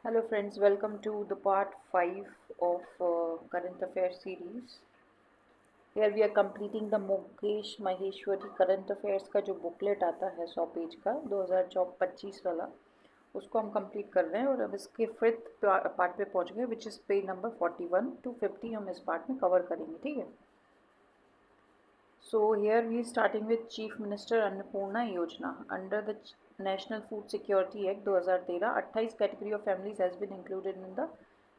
Hello friends, welcome to the part 5 of current affairs series. Here we are completing the Mukesh Maheshwari current affairs का जो booklet आता है 100 page का 2025 वाला उसको हम कंप्लीट कर रहे हैं और अब इसके फिफ्थ पार्ट पे पहुंच गए which is page number 41 to 50 हम इस पार्ट में कवर करेंगे ठीक है. So here we are starting with Chief Minister Annapurna Yojana. Under the National Food Security Act 2013, 28 category of families has been included in the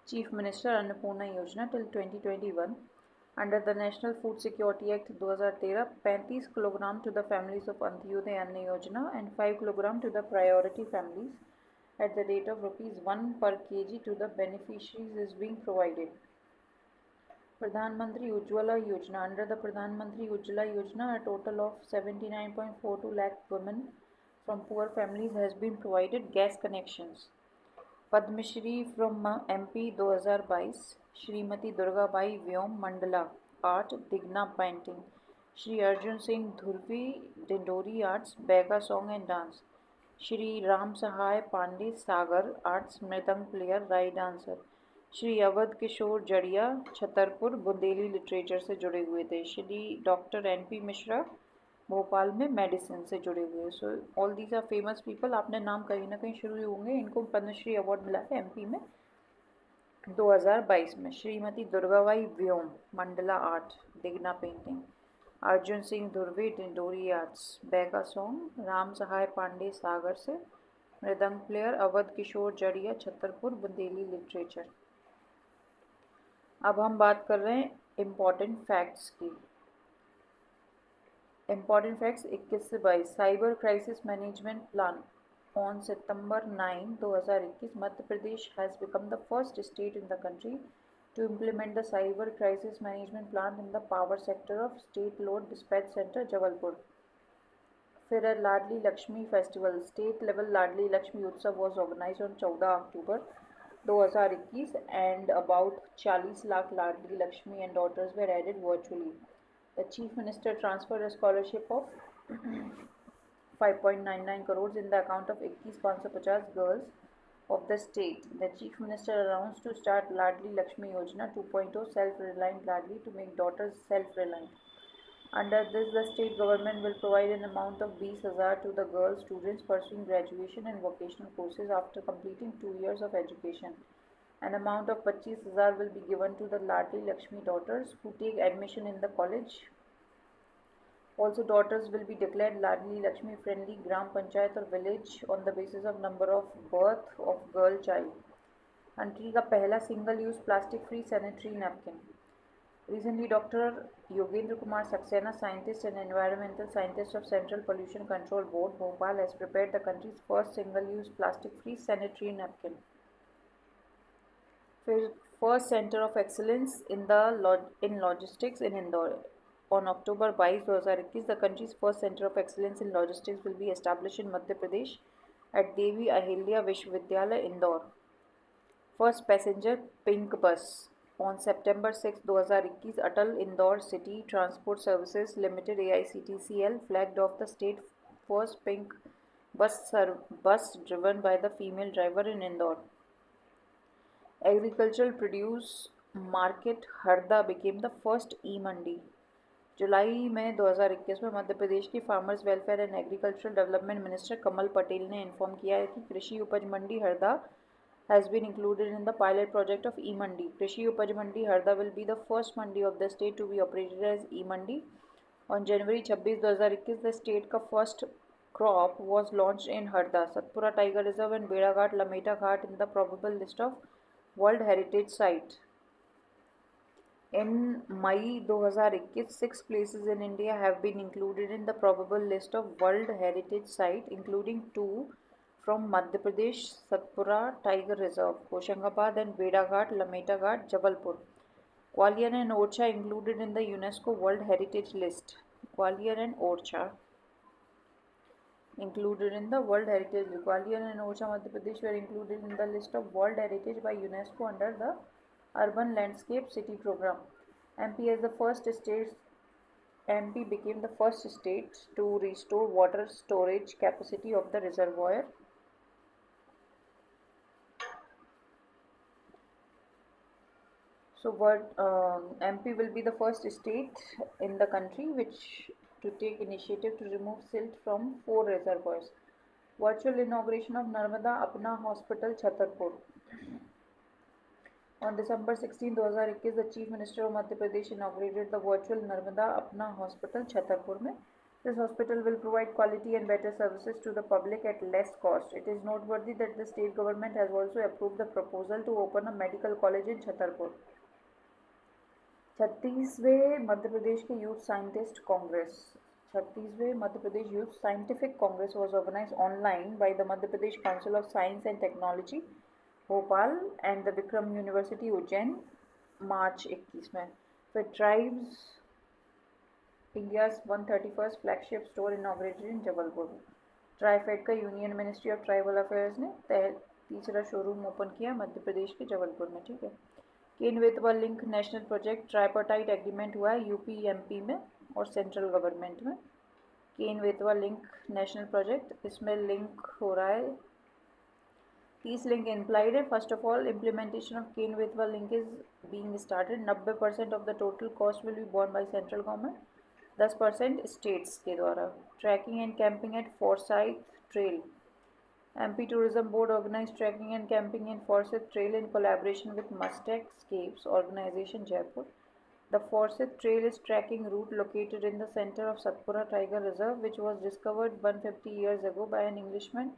Chief Minister Annapurna Yojana till 2021. Under the National Food Security Act 2013, 35 kilogram to the families of Antyodaya Anna Yojana and 5 kilogram to the priority families at the rate of rupees 1 per kg to the beneficiaries is being provided. Pradhan Mantri Ujjwala Yojana. Under the Pradhan Mantri Ujjwala Yojana, a total of 79.42 lakh women from poor families has been provided gas connections. Padma Shri from MP 2022, Shrimati Durga Bai Vyom Mandala Art Digna Painting, Shri Arjun Singh Dhurvi Dindori Arts Bega Song and Dance, Shri Ram Sahai Pandey Sagar Arts Mridang Player Rai Dancer, Shri Awadh Kishore Jadiya Chhatarpur Bundeli literature से जुड़े हुए थे. Shri doctor NP. Mishra Bhopal में medicine से जुड़े हुए. So all these are famous people. आपने नाम कहीं ना कहीं शुरू होंगे. इनको पद्मश्री अवार्ड मिला है एमपी में 2022 में. श्रीमती दुर्गाबाई व्योम मंडला आर्ट दिगना painting, Arjun Singh Dhurve Dindori arts Baiga song, Ram Sahay Pandey Sagar से मृदंग प्लेयर, अवध किशोर जड़िया छतरपुर बुंदेली लिटरेचर. अब हम बात कर रहे हैं इम्पॉर्टेंट फैक्ट्स की. इम्पॉर्टेंट फैक्ट्स 21 से 22. Cyber crisis management plan on September 9, 2021 Madhya Pradesh has become the first state in the country to implement the cyber crisis management plan in the power sector of state load dispatch center Jabalpur. फिर Ladli Laxmi festival. State level Ladli Laxmi Utsav was organize on 14 October 2021 and about 40 lakh Ladli Laxmi and daughters were added virtually. The chief minister transferred a scholarship of 5.99 crores in the account of 21,550 girls of the state. The chief minister announced to start Ladli Lakshmi Yojana 2.0 self-reliant Ladli to make daughters self-reliant. Under this, the state government will provide an amount of 20,000 to the girl students pursuing graduation and vocational courses after completing 2 years of education. An amount of 25,000 will be given to the Ladli Lakshmi daughters who take admission in the college. Also, daughters will be declared Ladli Lakshmi friendly Gram Panchayat or village on the basis of number of birth of girl child. Country का पहला single use plastic free sanitary napkin. Recently, Dr. Yogendra Kumar Saxena, scientist and environmental scientist of Central Pollution Control Board, Bhopal, has prepared the country's first single-use plastic-free sanitary napkin. First Center of Excellence in Logistics in Indore. On October 22, 2021, the country's first Center of Excellence in Logistics will be established in Madhya Pradesh at Devi Ahilya Vishwavidyalaya, Indore. First passenger pink bus. On September 6, 2021, Atal Indore City Transport Services Limited AICTCL flagged off the state first pink bus driven by the female driver in Indore. Agricultural produce market Harda became the first e-मंडी. जुलाई में 2021 में मध्य प्रदेश की farmers welfare and agricultural development minister Kamal Patel ने inform किया है कि कृषि उपज मंडी Harda has been included in the pilot project of e-Mandi. Krishi Upaj Mandi Harda will be the first mandi of the state to be operated as e-Mandi. On January 26, 2021, the state का first crop was launched in Harda. Satpura Tiger Reserve and Beda Ghat, Lameta Ghat in the probable list of World Heritage Site. In May 2021, 6 places in India have been included in the probable list of World Heritage Site, including 2 from Madhya Pradesh, Satpura Tiger Reserve, Hoshangabad and Beda Ghat, Lameta Ghat, Jabalpur. Gwalior and Orcha included in the UNESCO World Heritage List. Gwalior and Orcha included in the World Heritage List. Gwalior and Orcha, Madhya Pradesh were included in the list of World Heritage by UNESCO under the Urban Landscape City Program. MP as the first state MP became the first state to restore water storage capacity of the reservoir. So what MP will be the first state in the country which to take initiative to remove silt from 4 reservoirs. Virtual inauguration of Narmada Apna Hospital Chhatarpur. On December 16, 2021, the Chief Minister of Madhya Pradesh inaugurated the virtual Narmada Apna Hospital Chhatarpur में. This hospital will provide quality and better services to the public at less cost. It is noteworthy that the state government has also approved the proposal to open a medical college in Chhatarpur. 36वें Madhya Pradesh के youth scientist congress. 36वें Madhya Pradesh youth scientific congress was organized online by the Madhya Pradesh Council of Science and Technology Bhopal and the Vikram university Ujjain March 21 में. फिर tribes India's 131st flagship store inaugurated in Jabalpur. TRIFED का union ministry of tribal affairs ने तीसरा showroom open किया मध्य प्रदेश के जबलपुर में. ठीक है. Ken Betwa link national project tripartite agreement हुआ है यूपी एमपी में और सेंट्रल गवर्नमेंट में. Ken Betwa link national project, इसमें लिंक हो रहा है. These link implied है. First of all, implementation of Ken-Betwa link is being started. 90% of the total cost will be borne by central government, 10% states के द्वारा. Tracking and camping at Forsyth Trail. MP Tourism Board organized trekking and camping in Forsyth Trail in collaboration with Mustang Escapes Organization Jaipur. The Forsyth Trail is trekking route located in the center of Satpura Tiger Reserve, which was discovered 150 years ago by an Englishman,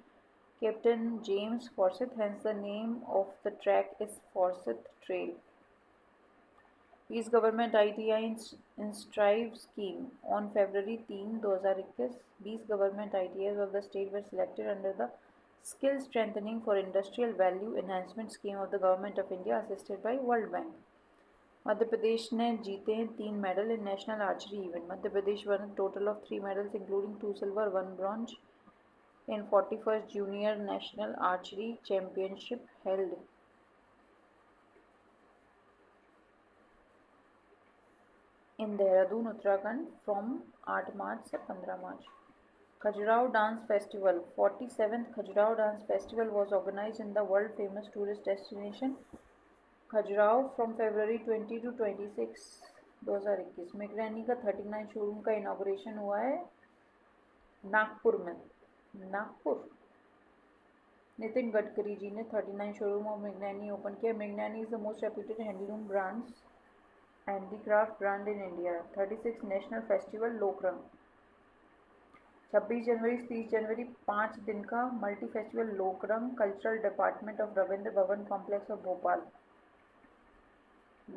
Captain James Forsyth, hence the name of the track is Forsyth Trail. Peace Government ITI in Strive scheme. On February 3, 2021, 20 government ITIs of the state were selected under the Skill Strengthening for Industrial Value Enhancement scheme of the Government of India assisted by World Bank. Madhya Pradesh ने जीते हैं 3 medal in national archery event. Madhya Pradesh one total of 3 medals including 2 silver, 1 bronze in 41st Junior National Archery Championship held in Dehradun, Uttarakhand from 8 March से 15 March. Khajuraho Dance Festival. 47th Khajuraho Dance Festival was organized in the world famous tourist destination Khajuraho from February 20 to 26, 2021. मिगरैनी का 39 showroom का inauguration हुआ है नागपुर में. नागपुर. नितिन गडकरी जी ने 39 showroom of Mriganayani open किया. Mriganayani is the most reputed handloom brands handicraft brand in India. 36 national festival Lokrang. 26 जनवरी 30 जनवरी 5 दिन का multi festival Lokrang cultural department of Rabindra Bhawan complex of Bhopal.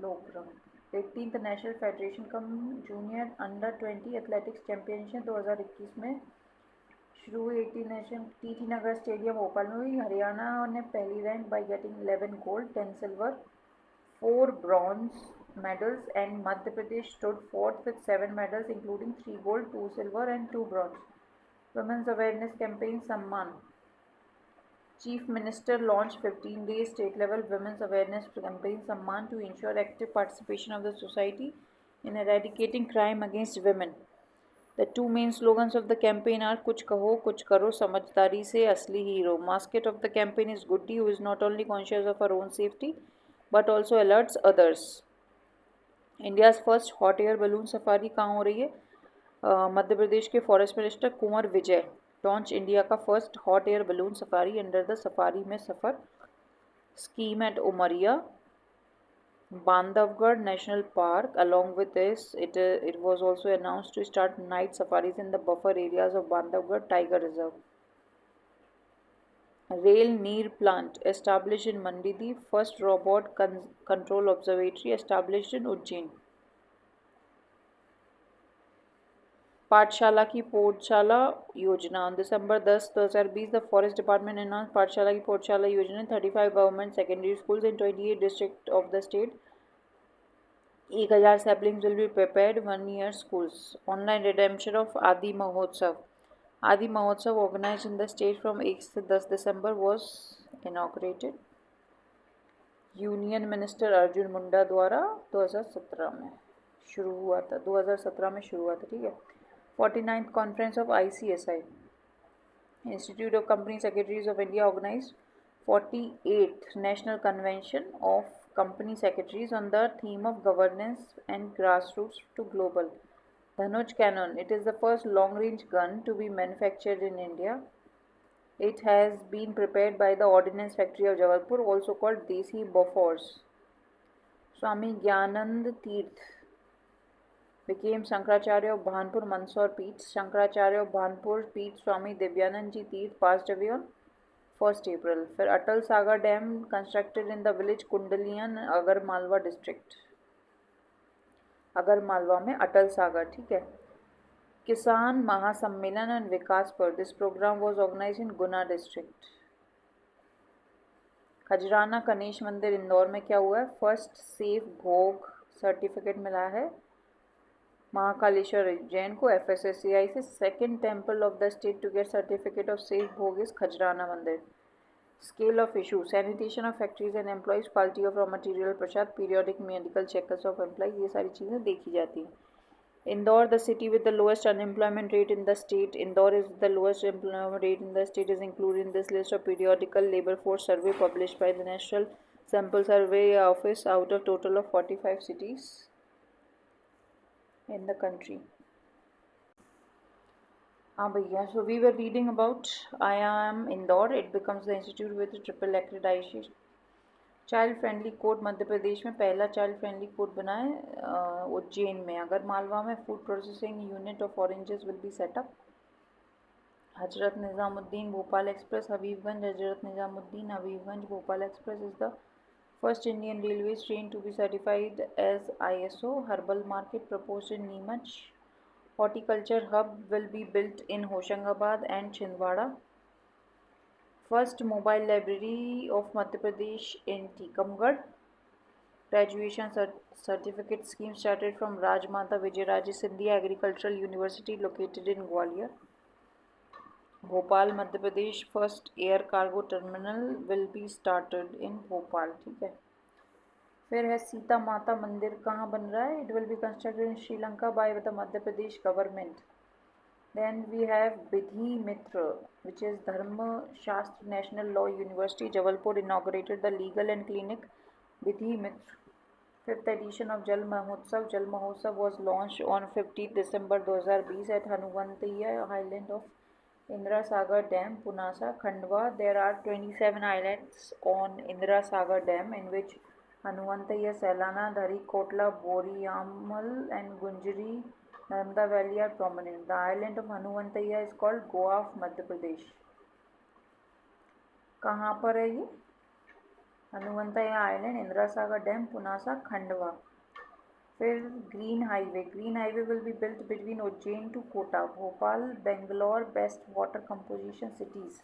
Lokrang. 18th national federation cum junior under 20 athletics championship 2021 में शुरू हुई. 18 national TT Nagar stadium Bhopal में हुई. हरियाणा ने पहली rank by getting 11 gold, 10 silver, 4 bronze medals, and Madhya Pradesh stood fourth with 7 medals including 3 gold, 2 silver and 2 bronze. Women's Awareness Campaign Samman. Chief Minister launched 15-day state-level Women's Awareness Campaign Samman to ensure active participation of the society in eradicating crime against women. The 2 main slogans of the campaign are कुछ कहो कुछ करो समझदारी से असली hero. Mascot of the campaign is Goody, who is not only conscious of her own safety but also alerts others. India's first hot air balloon safari कहाँ हो रही है? मध्य प्रदेश के forest minister Kunwar Vijay launch India का first hot air balloon safari under the safari में सफ़र scheme at Umaria, Bandhavgarh National Park. Along with this, it was also announced to start night safaris in the buffer areas of Bandhavgarh Tiger Reserve. Rail Neer Plant established in Mandidi. First robot control observatory established in Ujjain. पाठशाला की पौधशाला योजना. On December 10, 2020, the Forest Department announced पाठशाला की पौधशाला योजना. 35 government secondary schools in 28 districts of the state. 1000 saplings will be prepared. 1 year schools. Online redemption of Adi Mahotsav. Adi Mahotsav organized in the state from 1 से 10 December was inaugurated. Union minister Arjun Munda द्वारा 2017 में शुरू हुआ था. 2017 में शुरू हुआ था. ठीक है. 49th Conference of ICSI, Institute of Company Secretaries of India, organized 48th National Convention of company secretaries on the theme of governance and grassroots to global. Dhanush Cannon. It is the first long-range gun to be manufactured in India. It has been prepared by the Ordnance Factory of Jabalpur, also called Desi Bofors. Swami Gyanand Tirth became Shankaracharya of Bhanpur Mandsaur Peeth. Shankaracharya of Bhanpur Peeth Swami Devyanand Ji Tirth passed away on 1st April. फिर Atal Sagar dam constructed in the village Kundlian Agar Malwa district. Agar Malwa में अटल सागर. ठीक है. किसान महासम्मेलन and Vikas पर this program was organized in Guna district. Khajrana Ganesh mandir Indore में क्या हुआ है? फर्स्ट सेफ भोग सर्टिफिकेट मिला है महाकालेश्वर जैन को FSSAI से. Second temple of the state to get certificate of safe bhog is Khajrana mandir. Scale of issue sanitation of factories and employees, quality of raw material prasad, periodic medical checkups of employees, ये सारी चीज़ें देखी जाती हैं. Indore, the city with the lowest unemployment rate in the state. Indore is the lowest employment rate in the state is included in this list of periodical labor force survey published by the National Sample Survey Office out of total of 45 cities in the country. So we were reading about IIM Indore. It becomes the institute with a triple accreditation. Child friendly code Madhya Pradesh में पहला child friendly code बना है उज्जैन में. अगर मालवा में food processing unit of oranges will be setup. Hazrat Nizamuddin Bhopal express Habibganj. Hazrat Nizamuddin Habibganj Bhopal express is the first Indian railway train to be certified as ISO. Herbal market proposed in Neemuch. Horticulture hub will be built in Hoshangabad and Chhindwara. First mobile library of Madhya Pradesh in Tikamgarh. Graduation certificate scheme started from Rajmata Vijayaraje Scindia Agricultural University located in Gwalior. Bhopal, Madhya Pradesh. First air cargo terminal will be started in Bhopal. ठीक है. फिर है सीता माता मंदिर कहाँ बन रहा है? It will be constructed in Sri Lanka by the Madhya Pradesh government. Then we have Bidhi Mitra, which is Dharma Shastra National Law University, Jabalpur inaugurated the legal and clinic Bidhi Mitra. Fifth edition of Jal Mahotsav. Jal Mahotsav was launched on 15th December 2020 at Hanumantiya Island of Indira Sagar Dam, Punasa, Khandwa. There are 27 islands on Indira Sagar Dam in which Hanumantiya, Sailana, Dhari, Kotla, Boriyamal and Gunjari Narmada Valley are prominent. The island of Hanumantiya is called Goa of Madhya Pradesh. कहाँ पर है ये? Hanumantiya island, Indira Sagar dam, Punasa, Khandwa. फिर green highway will be built between Ujjain to Kota. Bhopal, Bangalore best water composition cities.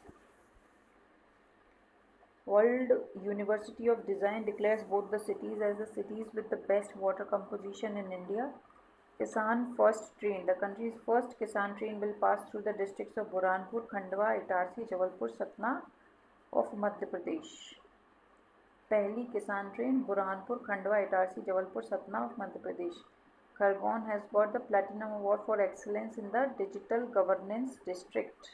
World University of Design declares both the cities as the cities with the best water composition in India. Kisan first train. The country's first Kisan train will pass through the districts of Burhanpur, Khandwa, Itarsi, Jabalpur, Satna of Madhya Pradesh. पहली किसान train Burhanpur, Khandwa, Itarsi, Jabalpur, Satna of Madhya Pradesh. Khargone has got the Platinum Award for Excellence in the Digital Governance District.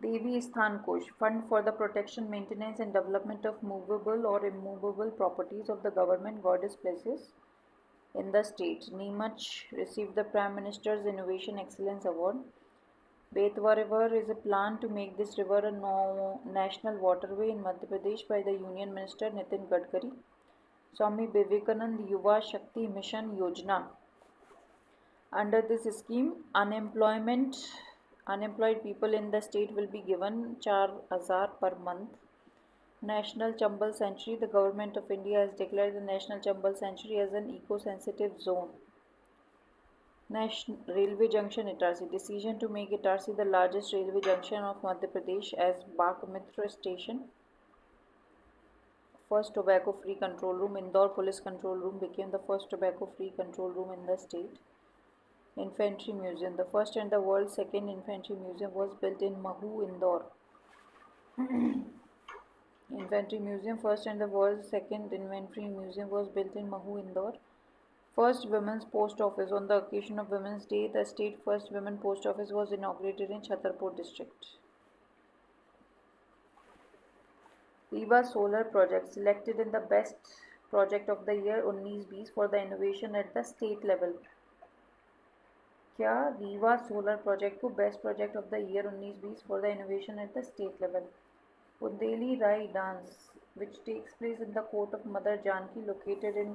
Devi Sthan Kosh, Fund for the Protection, Maintenance and Development of Movable or Immovable Properties of the Government Goddess Places in the state. Neemach received the Prime Minister's Innovation Excellence Award. Betwa River is a plan to make this river a national waterway in Madhya Pradesh by the Union Minister Nitin Gadkari. Swami Vivekanand Yuva Shakti Mission Yojana. Under this scheme, unemployed people in the state will be given 4,000 per month. National Chambal Sanctuary. The Government of India has declared the National Chambal Sanctuary as an eco-sensitive zone. National Railway Junction Itarsi. Decision to make Itarsi the largest railway junction of Madhya Pradesh as Bakmitra Station. First tobacco-free control room. Indore Police Control Room became the first tobacco-free control room in the state. Infantry Museum. The first and the world's second infantry museum was built in Mahu, Indore. Infantry Museum, first and the world's second infantry museum was built in Mahu, Indore. First Women's Post Office. On the occasion of Women's Day, the state first women post office was inaugurated in Chhatarpur district. Viva Solar Project selected in the Best Project of the Year 19-20 for the innovation at the state level. क्या Rewa solar project को best project of the year 19-20 for the innovation at the state level? Bundeli राई dance which takes place in the court of Mother Janki located in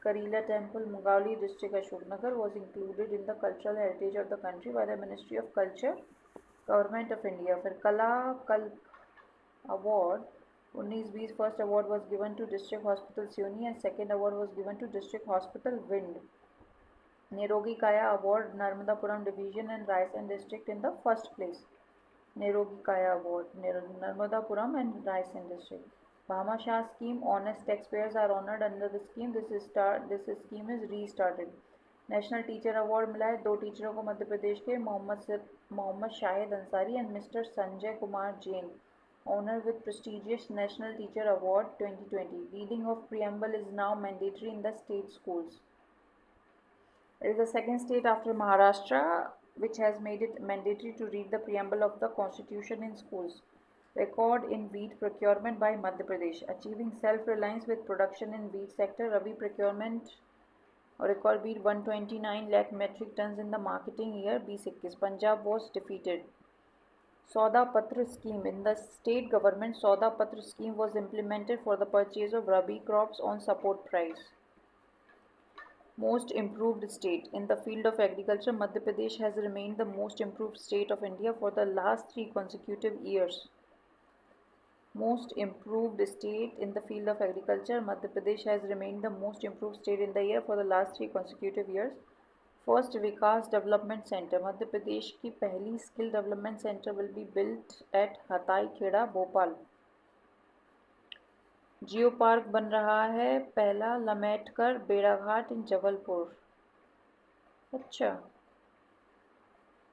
Karila Temple, Mugauli district, Ashoknagar, was included in the cultural heritage of the country by the Ministry of Culture, Government of India. फिर कला कल्प award 19-20 first award was given to District Hospital Sioni and second award was given to District Hospital Vind. Nirogi Kaya Award Narmadapuram Division and Raisen District in the first place. Nirogi Kaya Award Narmadapuram and Raisen District. Bhama Shah scheme, honest taxpayers are honored under the scheme. This scheme is restarted. National teacher award मिला है 2 टीचरों को मध्य प्रदेश के Mohammad Shahid Ansari and mister Sanjay Kumar Jain, honour with prestigious national teacher award 2020. Reading of preamble is now mandatory in the state schools. It is the second state after Maharashtra which has made it mandatory to read the preamble of the constitution in schools. Record in wheat procurement by Madhya Pradesh. Achieving self-reliance with production in wheat sector. Rabi procurement record beat 129 lakh metric tons in the marketing year 2021. Punjab was defeated. Sauda Patra scheme. In the state government, Sauda Patra scheme was implemented for the purchase of Rabi crops on support price. Most improved state. In the field of agriculture, Madhya Pradesh has remained the most improved state of India for the last 3 consecutive years. Most improved state in the field of agriculture, Madhya Pradesh has remained the most improved state in the year for the last 3 consecutive years. First Vikas Development Center. Madhya Pradesh की पहली skill development center will be built at Hatai Kheda, Bhopal. Geo park बन रहा है पहला लमेटकर बेड़ाघाट इन जबलपुर. अच्छा.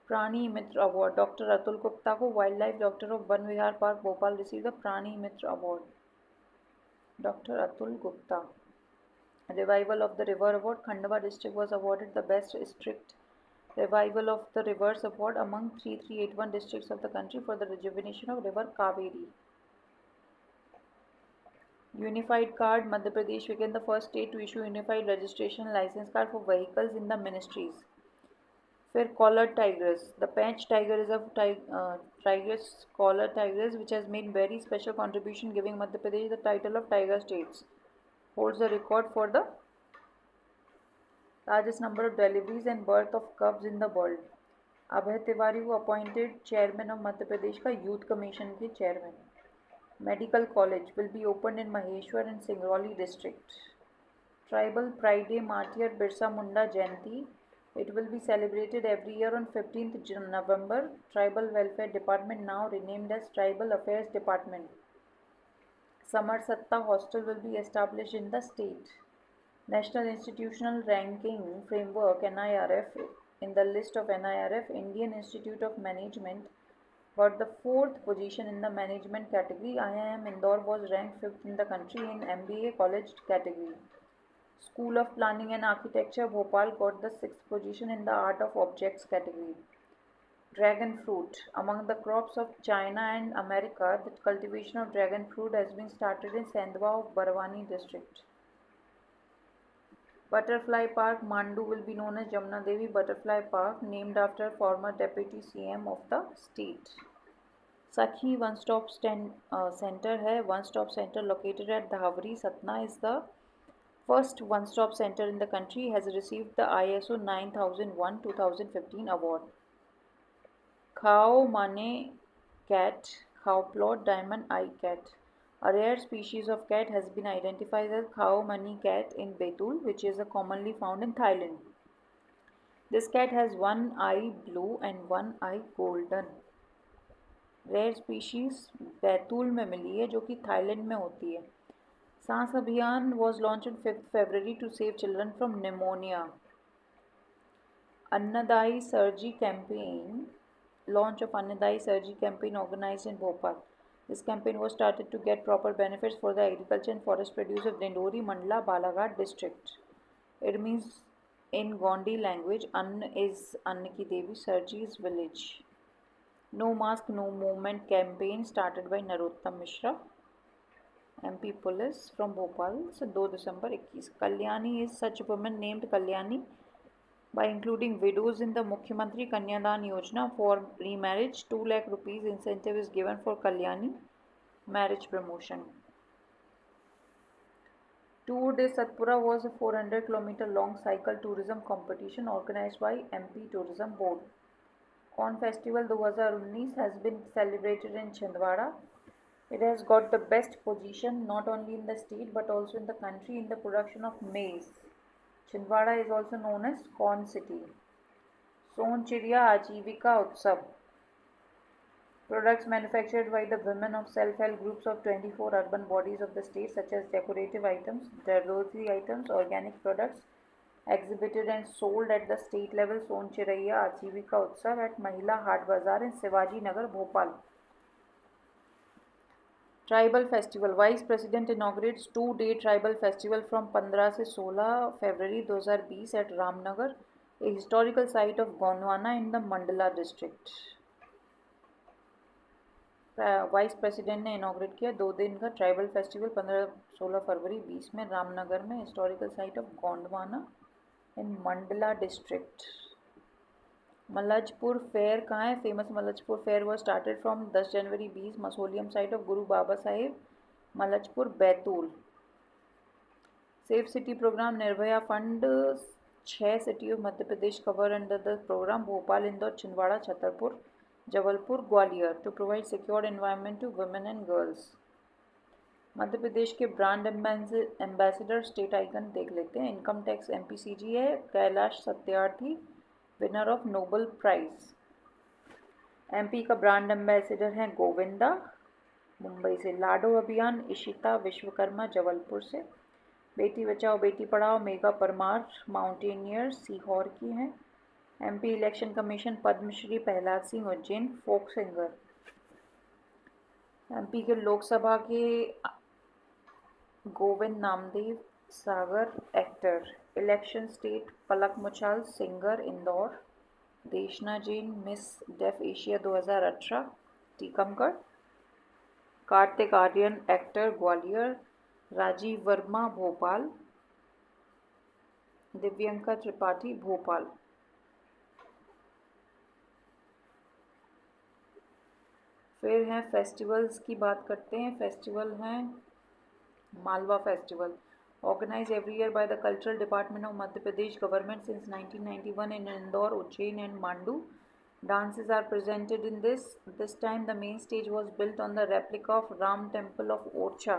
Prani Mitra award. Doctor Atul Gupta को wildlife doctor of Van Vihar park Bhopal receive the Prani Mitra award. Doctor Atul Gupta. Revival of the river award. Khandwa district was awarded the best district revival of the rivers award among 3381 districts of the country for the rejuvenation of river Kaveri. Unified card. Madhya Pradesh became the first state to issue unified registration license card for vehicles in the ministries. फिर collared tigers. The Panch tiger is a tigris collared tigers which has made very special contribution giving Madhya Pradesh the title of tiger states. Holds the record for the largest number of deliveries and birth of cubs in the world. अभय तिवारी को appointed chairman of Madhya प्रदेश का youth commission के chairman. Medical college will be opened in Maheshwar and Singrauli district. Tribal Pride Day Martyr Birsa Munda Jayanti. It will be celebrated every year on 15th November. Tribal Welfare Department now renamed as Tribal Affairs Department. Samar Satta Hostel will be established in the state. National Institutional Ranking Framework NIRF. In the list of NIRF, Indian Institute of Management got the 4th position in the management category. IIM Indore was ranked 5th in the country in MBA college category. School of Planning and Architecture Bhopal got the 6th position in the Art of Objects category. Dragon fruit. Among the crops of China and America, the cultivation of dragon fruit has been started in Sandwa of Barwani district. Butterfly Park Mandu will be known as Jamna Devi Butterfly Park, named after former Deputy CM of the state. Sakhi One Stop Center है. One Stop Center located at Dhavari, Satna is the first one stop center in the country. Has received the ISO 9001:2015 award. Khao Mane cat, Khao Plot Diamond Eye cat. A rare species of cat has been identified as Khao Mani cat in Betul, which is commonly found in Thailand. This cat has one eye blue and one eye golden. Rare species Betul में मिली है जो कि Thailand में होती है. सांस अभियान was launched on 5th February to save children from pneumonia. Annadai Surgery campaign. Launch of Annadai Surgery campaign organized in Bhopal. This campaign was started to get proper benefits for the agriculture and forest produce of Dindori, Mandla, Balaghat district. It means in Gondi language, Ann is Ann ki Devi, Surgery is village. No Mask, No Movement campaign started by Narottam Mishra. MP police from Bhopal से 2 दिसंबर 21. Kalyani is such woman named Kalyani by including widows in the Mukhyamantri Kanyadan Yojana for remarriage. 2 lakh rupees incentive is given for Kalyani marriage promotion. Tour de Satpura was a 400-kilometer long cycle tourism competition organized by MP Tourism Board. Corn Festival 2019 has been celebrated in Chhindwara. It has got the best position not only in the state but also in the country in the production of maize. Chhindwara is also known as Corn City. Son Chiriya Ajivika Utsav. Products manufactured by the women of self-help groups of 24 urban bodies of the state, such as decorative items, rosary items, organic products, exhibited and sold at the state level. Son Chiraiya Ajivika Utsav at Mahila Haat Bazaar in Shivaji Nagar, Bhopal. Tribal Festival. Vice President inaugurates 2-day Tribal Festival from 15 से 16 फरवरी 2020 at Ramnagar, a historical site of Gondwana in the Mandala district. Vice president ने inaugurate किया 2 दिन का tribal festival 15-16 फरवरी 20 में रामनगर में historical site of Gondwana in Mandla district. Malajpur fair कहाँ है? Famous Malajpur fair was started from 10 January 20 mausoleum site of Guru Baba Saheb Malajpur Betul. Safe city programme Nirbhaya fund 6 city of Madhya Pradesh cover under the programme. Bhopal, Indore, Chhindwara, Chhatarpur, Jabalpur, Gwalior to provide secure environment to women and girls. Madhya Pradesh के brand ambassador state icon देख लेते हैं. Income tax MPCG है Kailash Satyarthi, winner of Nobel prize. MP का brand ambassador है गोविंदा, मुंबई से. लाडो अभियान इशिता विश्वकर्मा, जबलपुर से. बेटी बचाओ बेटी पढ़ाओ मेघा परमार, माउंटेनियर, सीहोर की हैं. MP election commission Padmashri Prahlad Singh Ujjain, folk singer. MP के लोकसभा के Govind Namdev Sagar, actor. Election state Palak Muchhal, singer, Indore. Deshna Jain, miss deaf Asia 2018, Tikamgarh. Kartik Aaryan, actor, Gwalior. Rajeev Verma, Bhopal. Divyanka Tripathi, Bhopal. फिर हैं फेस्टिवल्स की बात करते हैं. फेस्टिवल हैं Malwa festival, organize every year by the cultural department of Madhya Pradesh government since 1991 in Indore, Ujjain and Mandu. Dances are presented in this. This time the main stage was built on the replica of Ram Temple of Orcha.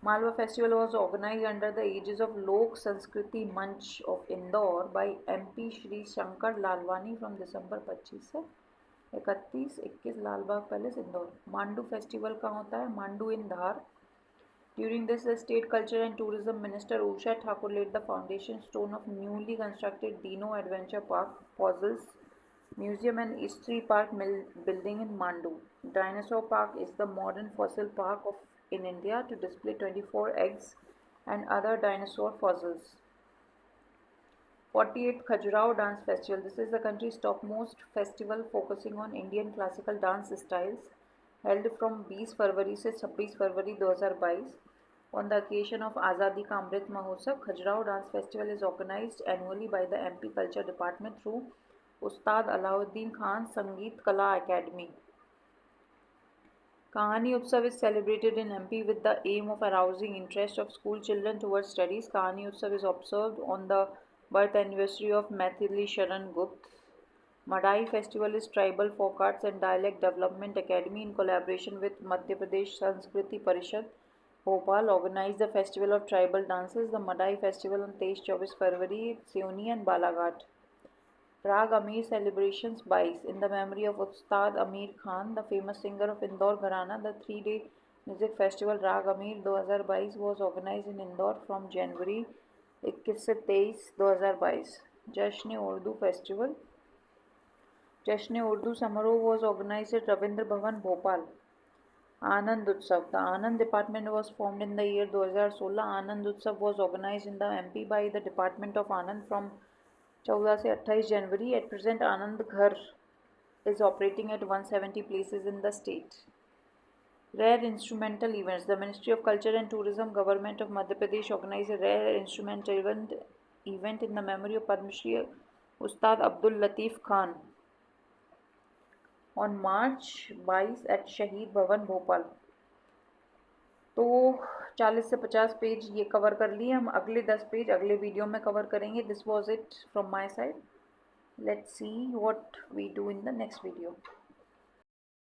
Malwa festival was organized under the aegis of Lok Sanskriti Manch of Indore by MP Shri Shankar Lalwani from December 25 से 31-21 Lalbagh palace, Indore. Mandu festival कहाँ होता है? मांडू इन धार. During this, the State Culture and Tourism Minister Usha Thakur laid the foundation stone of newly constructed Dino Adventure Park, Fossils Museum and History Park building in Mandu. Dinosaur Park is the modern fossil park in India to display 24 eggs and other dinosaur fossils. 48th Khajuraho Dance Festival. This is the country's topmost festival focusing on Indian classical dance styles, held from 20 फरवरी से 26 फरवरी 2022 on the occasion of Azadi Ka Amrit Mahotsav. Khajuraho Dance Festival is organized annually by the MP Culture Department through Ustad Alauddin Khan Sangeet Kala Academy. Kahani Utsav is celebrated in MP with the aim of arousing interest of school children towards studies. Kahani Utsav is observed on the birth anniversary of Maithili Sharan Gupt. Madai Festival is Tribal Folk Arts and Dialect Development Academy in collaboration with Madhya Pradesh Sanskriti Parishad, Bhopal organized the Festival of Tribal Dances. The Madai Festival on 23-24 February, Seoni and Balaghat. Rag Amir celebrations 22 in the memory of Ustad Amir Khan, the famous singer of Indore Gharana. The 3-day music festival Rag Amir 2022 was organized in Indore from January 21 से 23 2022. जश्न Urdu festival. जश्न उर्दू समारोह was organized at Ravindra Bhavan, Bhopal. Anand Utsav. The Anand department was formed in the year 2016. Anand Utsav was organized in the MP by the Department of Anand from 14 से 28 जनवरी. At present, Anand Ghar is operating at 170 places in the state. Rare instrumental events. The Ministry of Culture and Tourism, Government of Madhya Pradesh organized a rare instrumental event in the memory of Padma Shri Ustad Abdul Latif Khan on March 22 at Shaheed Bhavan, Bhopal. तो 40 से 50 page ये cover कर लिए हम. अगले 10 page अगले video में cover करेंगे. This was it from my side. Let's see what we do in the next video.